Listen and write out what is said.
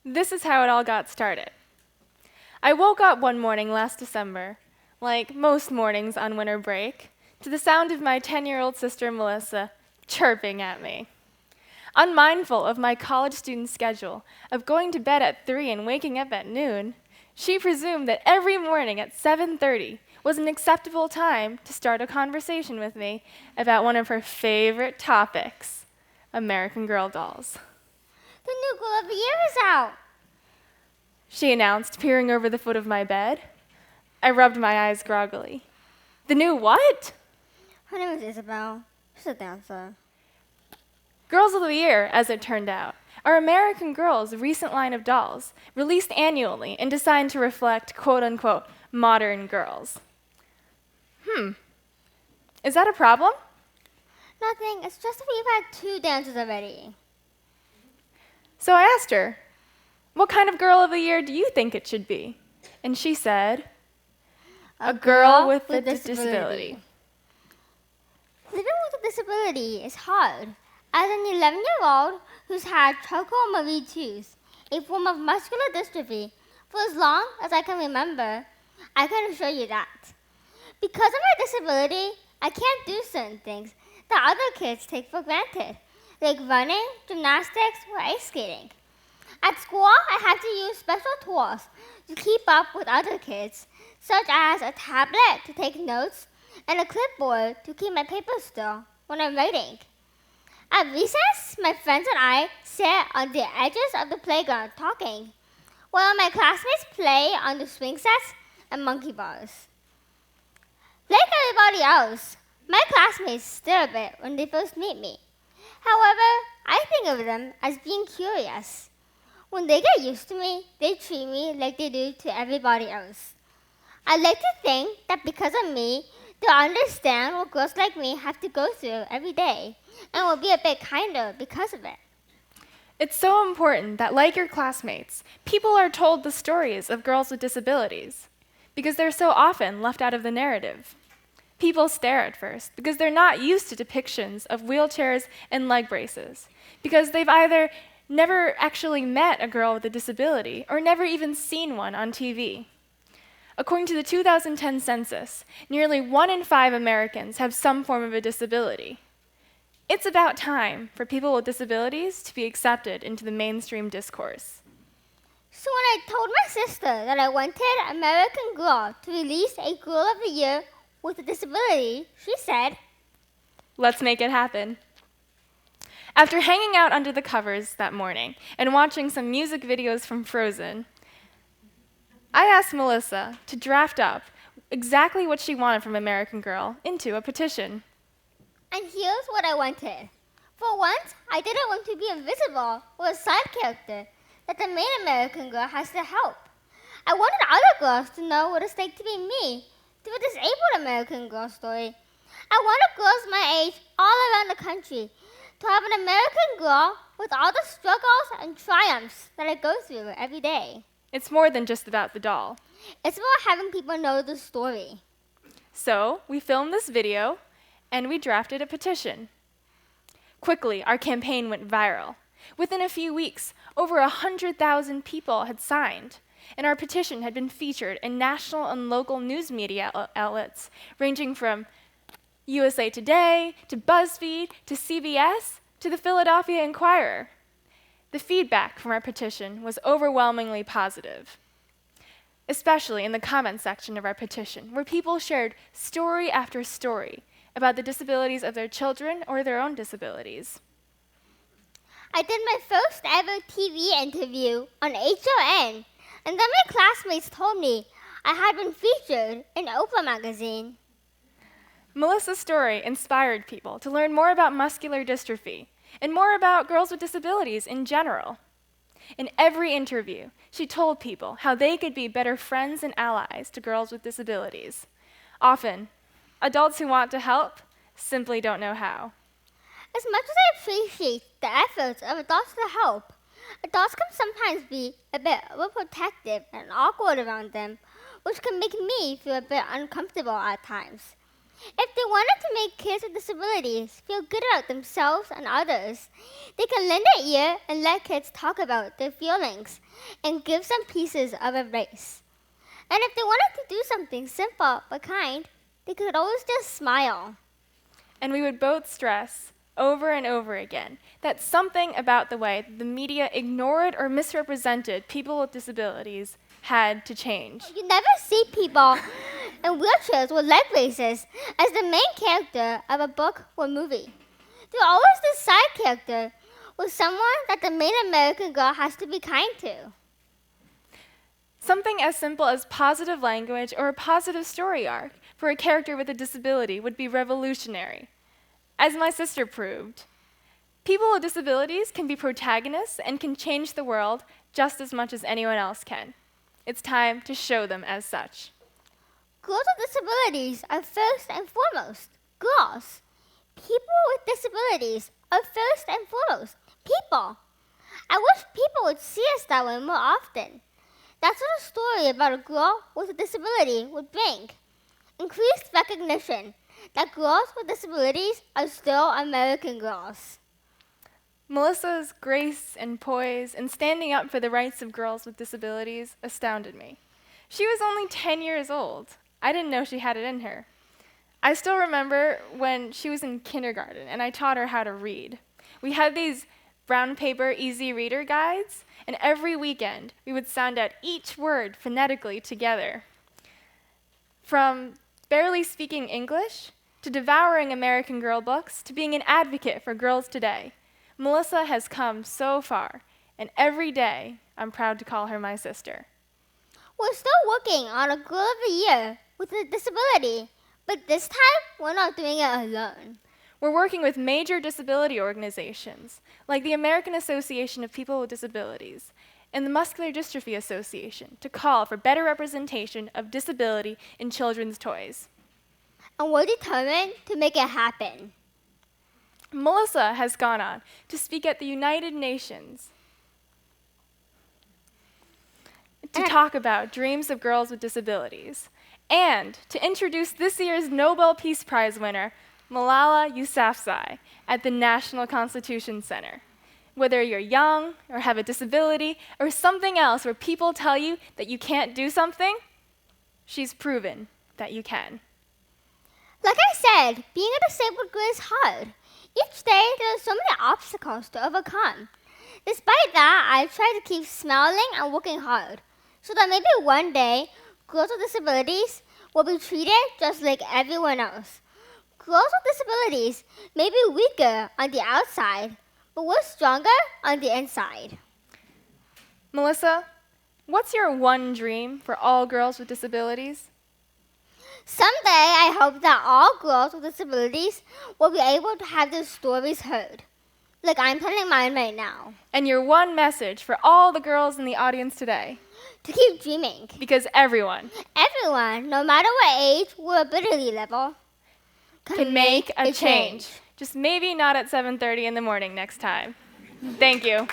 This is how it all got started. I woke up one morning last December, like most mornings on winter break, to the sound of my 10-year-old sister Melissa chirping at me. Unmindful of my college student schedule of going to bed at 3 and waking up at noon, she presumed that every morning at 7:30 was an acceptable time to start a conversation with me about one of her favorite topics, American Girl dolls. The new Girl of the Year is out, she announced, peering over the foot of my bed. I rubbed my eyes groggily. The new what? Her name is Isabel. She's a dancer. Girls of the Year, as it turned out, are American Girl's recent line of dolls, released annually and designed to reflect quote-unquote modern girls. Is that a problem? Nothing. It's just that we've had 2 dances already. So I asked her, what kind of Girl of the Year do you think it should be? And she said, a girl with a disability. Living with a disability is hard. As an 11-year-old who's had Charcot-Marie-Tooth, a form of muscular dystrophy, for as long as I can remember, I can assure you that. Because of my disability, I can't do certain things that other kids take for granted, like running, gymnastics, or ice skating. At school, I had to use special tools to keep up with other kids, such as a tablet to take notes and a clipboard to keep my paper still when I'm writing. At recess, my friends and I sit on the edges of the playground talking, while my classmates play on the swing sets and monkey bars. Like everybody else, my classmates stare a bit when they first meet me. However, I think of them as being curious. When they get used to me, they treat me like they do to everybody else. I like to think that because of me, they'll understand what girls like me have to go through every day, and will be a bit kinder because of it. It's so important that, like your classmates, people are told the stories of girls with disabilities, because they're so often left out of the narrative. People stare at first because they're not used to depictions of wheelchairs and leg braces, because they've either never actually met a girl with a disability or never even seen one on TV. According to the 2010 census, nearly 1 in 5 Americans have some form of a disability. It's about time for people with disabilities to be accepted into the mainstream discourse. So when I told my sister that I wanted American Girl to release a Girl of the Year with a disability, she said, let's make it happen. After hanging out under the covers that morning and watching some music videos from Frozen, I asked Melissa to draft up exactly what she wanted from American Girl into a petition. And here's what I wanted. For once, I didn't want to be invisible or a side character that the main American Girl has to help. I wanted other girls to know what it's like to be me through a disabled American Girl story. I wanted girls my age all around the country to have an American Girl with all the struggles and triumphs that I go through every day. It's more than just about the doll. It's about having people know the story. So we filmed this video and we drafted a petition. Quickly, our campaign went viral. Within a few weeks, over 100,000 people had signed, and our petition had been featured in national and local news media outlets, ranging from USA Today, to BuzzFeed, to CBS, to the Philadelphia Inquirer. The feedback from our petition was overwhelmingly positive, especially in the comment section of our petition, where people shared story after story about the disabilities of their children or their own disabilities. I did my first ever TV interview on HON, and then my classmates told me I had been featured in Oprah magazine. Melissa's story inspired people to learn more about muscular dystrophy and more about girls with disabilities in general. In every interview, she told people how they could be better friends and allies to girls with disabilities. Often, adults who want to help simply don't know how. As much as I appreciate the efforts of adults to help, adults can sometimes be a bit overprotective and awkward around them, which can make me feel a bit uncomfortable at times. If they wanted to make kids with disabilities feel good about themselves and others, they can lend an ear and let kids talk about their feelings and give some pieces of advice. And if they wanted to do something simple but kind, they could always just smile. And we would both stress over and over again that something about the way the media ignored or misrepresented people with disabilities had to change. You never see people in wheelchairs with leg braces as the main character of a book or movie. They're always the side character or someone that the main American girl has to be kind to. Something as simple as positive language or a positive story arc for a character with a disability would be revolutionary. As my sister proved, people with disabilities can be protagonists and can change the world just as much as anyone else can. It's time to show them as such. Girls with disabilities are first and foremost girls. People with disabilities are first and foremost people. I wish people would see us that way more often. That's what a story about a girl with a disability would bring. Increased recognition that girls with disabilities are still American girls. Melissa's grace and poise in standing up for the rights of girls with disabilities astounded me. She was only 10 years old. I didn't know she had it in her. I still remember when she was in kindergarten and I taught her how to read. We had these brown paper easy reader guides, and every weekend we would sound out each word phonetically together. From barely speaking English to devouring American Girl books to being an advocate for girls today, Melissa has come so far, and every day I'm proud to call her my sister. We're still working on a Girl of the Year with a disability, but this time we're not doing it alone. We're working with major disability organizations like the American Association of People with Disabilities and the Muscular Dystrophy Association to call for better representation of disability in children's toys. And we're determined to make it happen. Melissa has gone on to speak at the United Nations to talk about dreams of girls with disabilities and to introduce this year's Nobel Peace Prize winner, Malala Yousafzai, at the National Constitution Center. Whether you're young or have a disability or something else where people tell you that you can't do something, she's proven that you can. Like I said, being a disabled girl is hard. Each day, there are so many obstacles to overcome. Despite that, I try to keep smiling and working hard, so that maybe one day, girls with disabilities will be treated just like everyone else. Girls with disabilities may be weaker on the outside, but we're stronger on the inside. Melissa, what's your one dream for all girls with disabilities? Someday, I hope that all girls with disabilities will be able to have their stories heard, like I'm telling mine right now. And your one message for all the girls in the audience today? To keep dreaming. Because everyone, no matter what age or ability level, can make a change. Just maybe not at 7:30 in the morning next time. Thank you.